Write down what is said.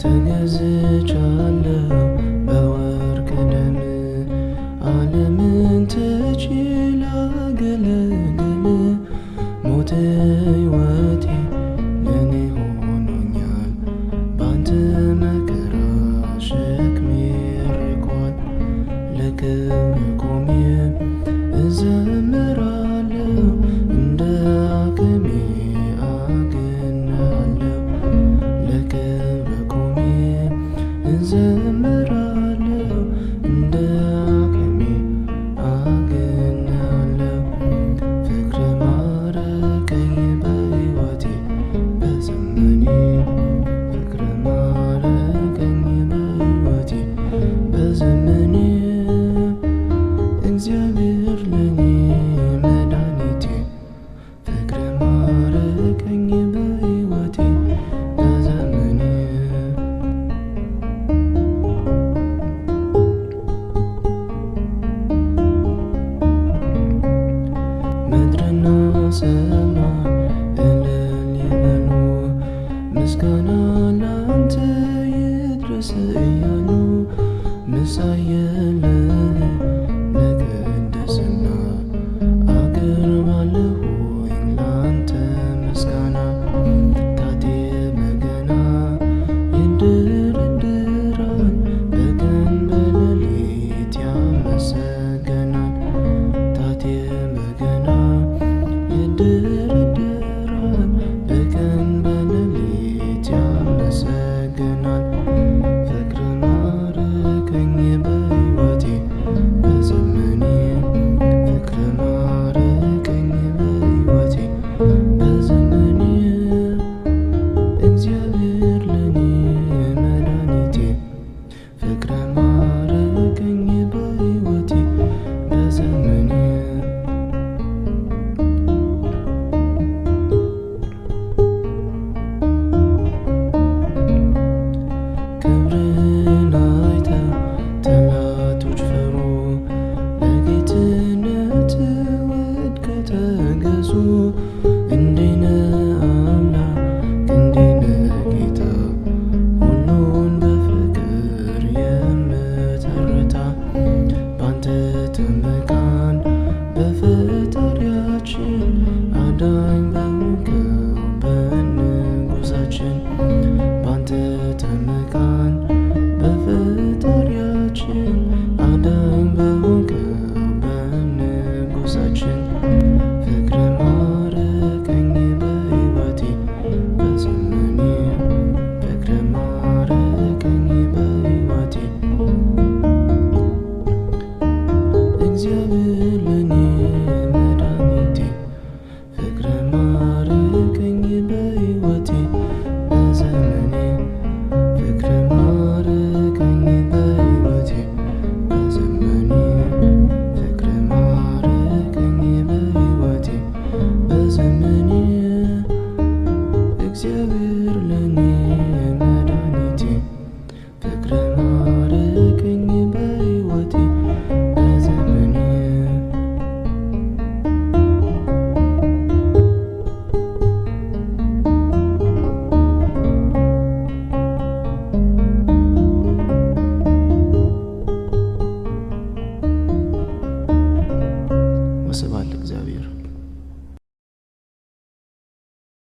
ተገዝቻለሁ በወርቅ ደም ዓለምን ትቼ ላገለግል። ሞት ሕይወቴ ለኔ ሆኖኛል፣ ባንተ መከራ ሸክሜ ርቋል። ለክብር ቆሜ እዘምራለሁ፣ እንደ አቅሜ አገናለሁ። ለክብር ቆሜ እዘምራለሁ፣ እንደ አቅሜ አገናለሁ። ፍቅር ማረከኝ በሕይወቴ በዘመኔ፣ ፍቅር ማረከኝ በሕይወቴ በዘመኔ። እግዚአብሔር ለኔ መድኃኒቴ፣ ፍቅር ማረከኝ በሕይወቴ በዘመኔ። ምድርና ሰማይ እልል ይበሉ፣ ምስጋና ላንተ ይድረስ እያሉ። ምሳሌ የለህም ለቅድስና፣ አቀርባለሁኝ ላንተ ምስጋና። ጣቴ በገና ይደረድራል፣ በቀን በሌሊት ያመሰገናል። ጣቴ በገና ይደረድራል፣ በቀን በሌሊት ያመሰገናል። ፍቅር ማረከኝ በሕይወቴ በዘመኔ፣ ፍቅር ማረከኝ በሕይወቴ በዘመኔ። እግዚአብሔር ለኔ መድኃኒቴ፣ ፍቅር ማረከኝ በሕይወቴ በዘመኔ። ክብርን አይተው ጠላቶች ፈሩ፣ ለጌትነትህ ወድቀው ተገዙ። እንዴት ነህ አምላክ፣ እንዴት ነህ ጌታ፣ ሁሉን በፍቅር የምትረታ። ባንተ ተመካን በፈጣሪያችን፣ አዳኝ በሆንከው በንጉሣችን። ባንተ ተመካን በፈጣሪያችን፣ አዳኝ በሆንከው በንጉሣችን። ፍቅር ማረከኝ በሕይወቴ በዘመኔ፣ ፍቅር ማረከኝ በሕይወቴ። እግዚአብሔር ለኔ መድኃኒቴ፣ ፍቅር ማረከኝ በሕይወቴ በዘመኔ። ፍቅር ማረከኝ በሕይወቴ በዘመኔ፣ ፍቅር ማረከኝ በሕይወቴ በዘመኔ። እግዚአብሔር ለኔ መድኃኒቴ፣ ፍቅር ማረከኝ በሕይወቴ በዘመኔ። ወስብሐት ለእግዚአብሔር።